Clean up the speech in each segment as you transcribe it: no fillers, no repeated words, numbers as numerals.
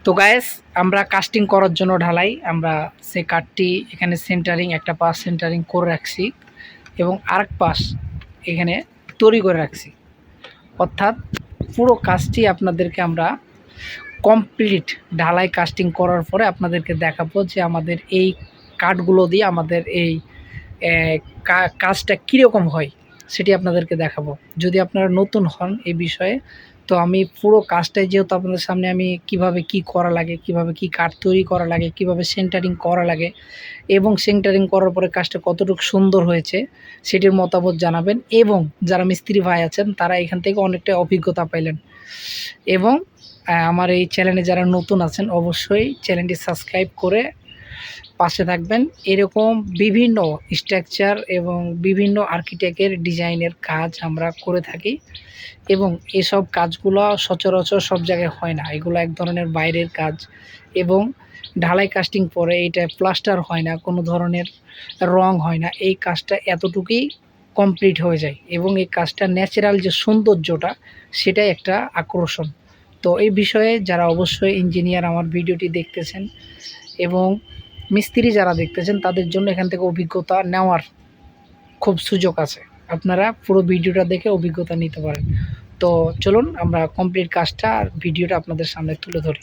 তো গাইস আমরা কাস্টিং করার জন্য ঢালাই আমরা সেই কাঠটি এখানে সেন্টারিং একটা পাশ সেন্টারিং করে রাখছি এবং আরেক পাশ এখানে তৈরি করে রাখছি। অর্থাৎ পুরো কাজটি আপনাদেরকে আমরা কমপ্লিট ঢালাই কাস্টিং করার পরে আপনাদেরকে দেখাবো যে আমাদের এই কাঠগুলো দিয়ে আমাদের এই কাজটা কীরকম হয় সেটি আপনাদেরকে দেখাবো। যদি আপনারা নতুন হন এই বিষয়ে, তো আমি পুরো কাজটাই যেহেতু আপনাদের সামনে আমি কিভাবে কি করা লাগে, কিভাবে কি কাঠ তৈরি করা লাগে, কিভাবে সেন্টারিং করা লাগে এবং সেন্টারিং করার পরে কাজটা কতটুকু সুন্দর হয়েছে সেটির মতামত জানাবেন। এবং যারা মিস্ত্রি ভাই আছেন তারা এখান থেকে অনেকটা অভিজ্ঞতা পাইলেন। এবং আমার এই চ্যানেলে যারা নতুন আছেন অবশ্যই চ্যানেলটি সাবস্ক্রাইব করে পাশে থাকবেন। এরকম বিভিন্ন স্ট্রাকচার এবং বিভিন্ন আর্কিটেক্টের ডিজাইনের কাজ আমরা করে থাকি এবং এসব কাজগুলো সচরাচর সব জায়গায় হয় না। এগুলো এক ধরনের বাইরের কাজ এবং ঢালাই কাস্টিং পরে এটা প্লাস্টার হয় না, কোনো ধরনের রং হয় না। এই কাজটা এতটুকুই কমপ্লিট হয়ে যায় এবং এই কাজটা ন্যাচারাল যে সৌন্দর্যটা সেটাই একটা আকর্ষণ। তো এই বিষয়ে যারা অবশ্যই ইঞ্জিনিয়ার আমার ভিডিওটি দেখতেছেন এবং মিস্ত্রি যারা দেখতেছেন তাদের জন্য এখান থেকে অভিজ্ঞতা নেওয়ার খুব সুযোগ আছে। আপনারা পুরো ভিডিওটা দেখে অভিজ্ঞতা নিতে পারেন। তো চলুন আমরা কমপ্লিট কাজটা আর ভিডিওটা আপনাদের সামনে তুলে ধরি।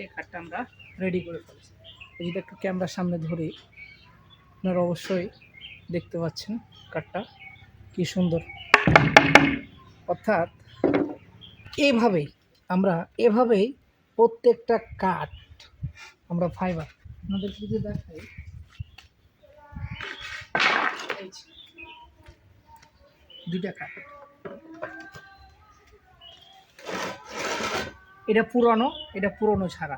এই কাঠটা আমরা রেডি করে ফেলছি। এই যদি একটু ক্যামেরার সামনে ধরি আপনারা অবশ্যই দেখতে পাচ্ছেন কাঠটা কি সুন্দর। অর্থাৎ এভাবেই প্রত্যেকটা কাঠ আমরা ফাইবার আপনাদেরকে যদি দেখাই, দুইটা কাঠ, এটা পুরনো ছাড়া,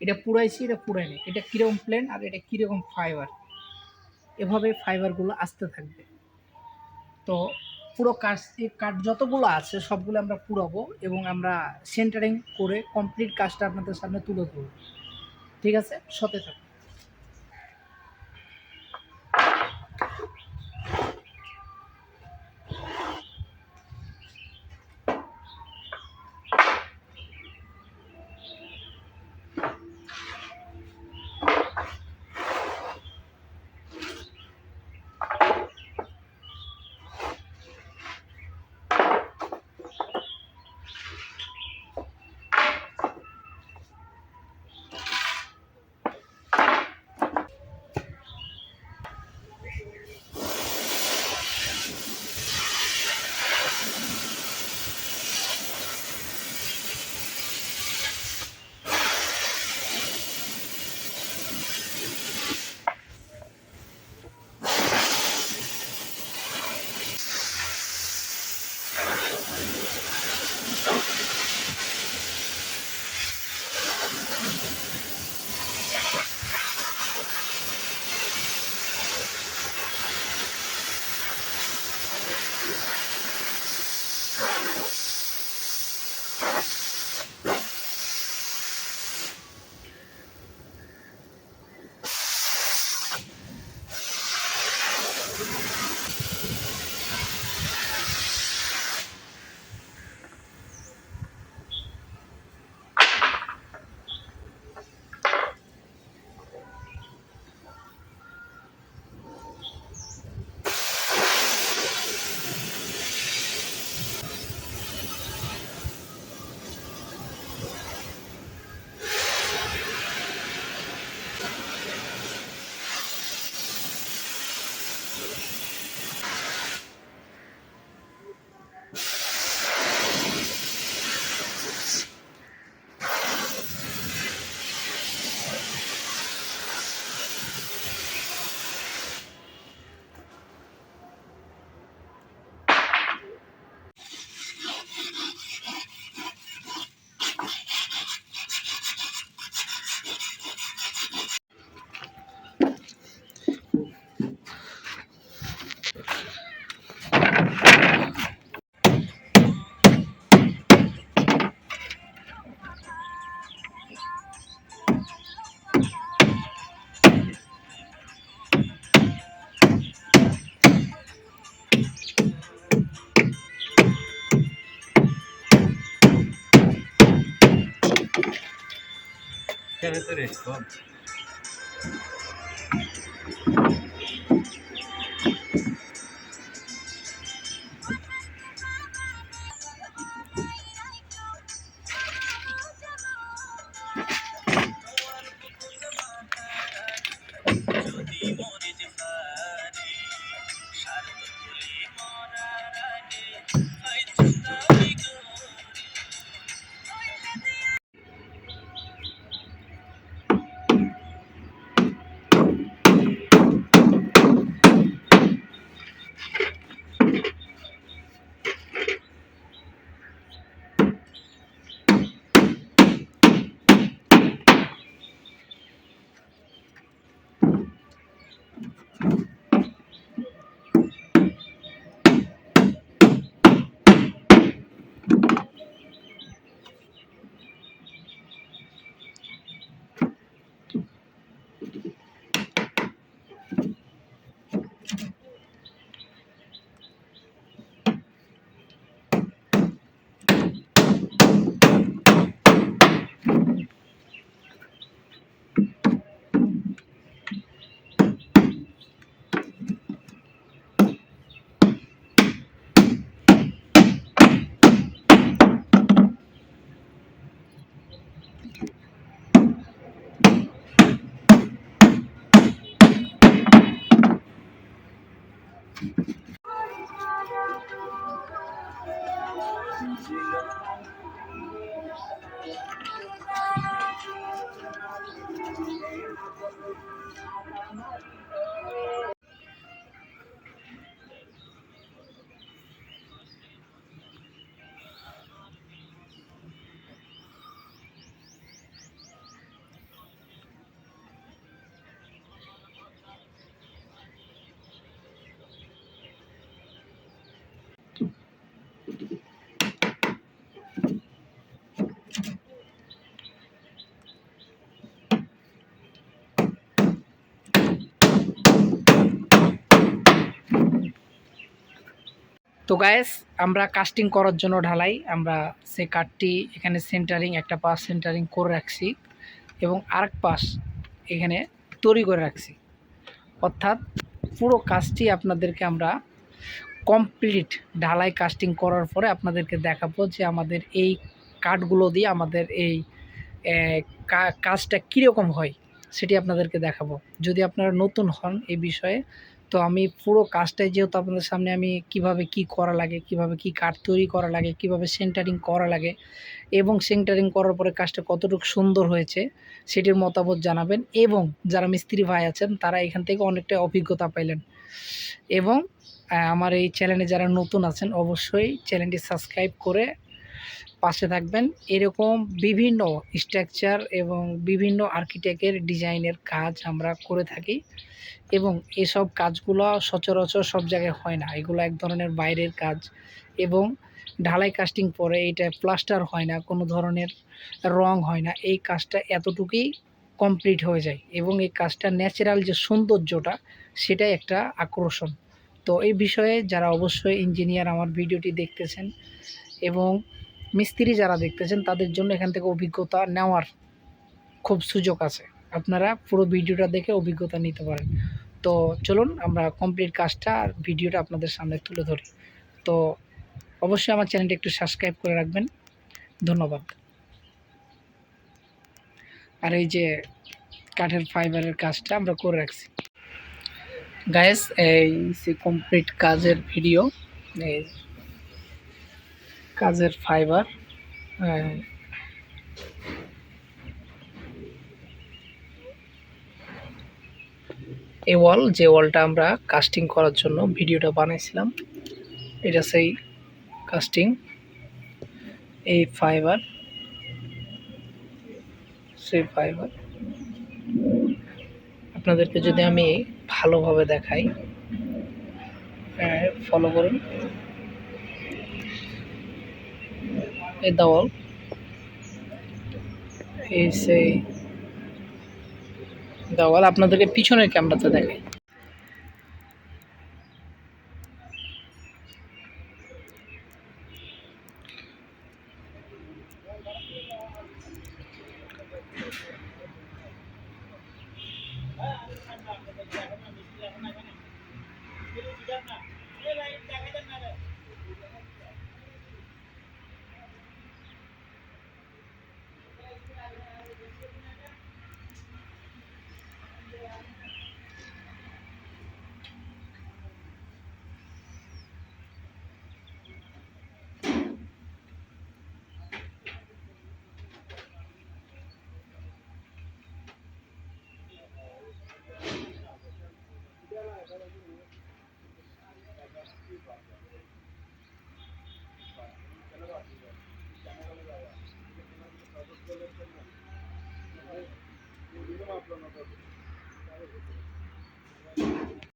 এটা পুরাইছি এটা পুরাইনি, এটা কীরকম প্লেন আর এটা কীরকম ফাইবার, এভাবে ফাইবারগুলো আসতে থাকবে। তো পুরো কাঠ যতগুলো আছে সবগুলো আমরা পুরাবো এবং আমরা সেন্টারিং করে কমপ্লিট কাজটা আপনাদের সামনে তুলে ধরবো। ঠিক আছে, সাথে থাকুন। তো গায়েস, আমরা কাস্টিং করার জন্য ঢালাই আমরা সে কাঠটি এখানে সেন্টারিং একটা পাশ সেন্টারিং করে রাখছি এবং আরেক পাশ এখানে তৈরি করে রাখছি। অর্থাৎ পুরো কাজটি আপনাদেরকে আমরা কমপ্লিট ঢালাই কাস্টিং করার পরে আপনাদেরকে দেখাবো যে আমাদের এই কাঠগুলো দিয়ে আমাদের এই কাজটা কীরকম হয় সেটি আপনাদেরকে দেখাবো। যদি আপনারা নতুন হন এই বিষয়ে, তো আমি পুরো কাজটাই যেহেতু আপনাদের সামনে আমি কিভাবে কি করা লাগে, কিভাবে কি কাঠ তৈরি করা লাগে, কিভাবে সেন্টারিং করা লাগে এবং সেন্টারিং করার পরে কাজটা কতটুকু সুন্দর হয়েছে সেটির মতামত জানাবেন। এবং যারা মিস্ত্রি ভাই আছেন তারা এখান থেকে অনেকটা অভিজ্ঞতা পাইলেন। এবং আমার এই চ্যানেলে যারা নতুন আছেন অবশ্যই চ্যানেলটি সাবস্ক্রাইব করে পাশে থাকবেন। এরকম বিভিন্ন স্ট্রাকচার এবং বিভিন্ন আর্কিটেক্টের ডিজাইনের কাজ আমরা করে থাকি এবং এসব কাজগুলো সচরাচর সব জায়গায় হয় না। এগুলো এক ধরনের বাইরের কাজ এবং ঢালাই কাস্টিং পরে এটা প্লাস্টার হয় না, কোনো ধরনের রং হয় না। এই কাজটা এতটুকুই কমপ্লিট হয়ে যায় এবং এই কাজটা ন্যাচারাল যে সৌন্দর্যটা সেটাই একটা আকর্ষণ। তো এই বিষয়ে যারা অবশ্যই ইঞ্জিনিয়ার আমার ভিডিওটি দেখতেছেন এবং মিস্ত্রি যারা দেখতেছেন তাদের জন্য এখান থেকে অভিজ্ঞতা নেওয়ার খুব সুযোগ আছে। আপনারা পুরো ভিডিওটা দেখে অভিজ্ঞতা নিতে পারেন। তো চলুন আমরা কমপ্লিট কাজটা আর ভিডিওটা আপনাদের সামনে তুলে ধরি। তো অবশ্যই আমার চ্যানেলটি একটু সাবস্ক্রাইব করে রাখবেন। ধন্যবাদ। আর এই যে কাঠের ফাইবারের কাজটা আমরা করে রাখছি। গাইস, এই সে কমপ্লিট কাজের ভিডিও, এই কাজের ফাইবার, এই ওয়াল, যে ওয়ালটা আমরা কাস্টিং করার জন্য ভিডিওটা বানাইছিলাম, এটা সেই কাস্টিং। এই ফাইবার, সেই ফাইবার আপনাদেরকে যদি আমি ভালোভাবে দেখাই, ফলো করুন। এই দেওয়াল, এই সেই দেওয়াল আপনাদেরকে পিছনের ক্যামেরাতে দেখাই।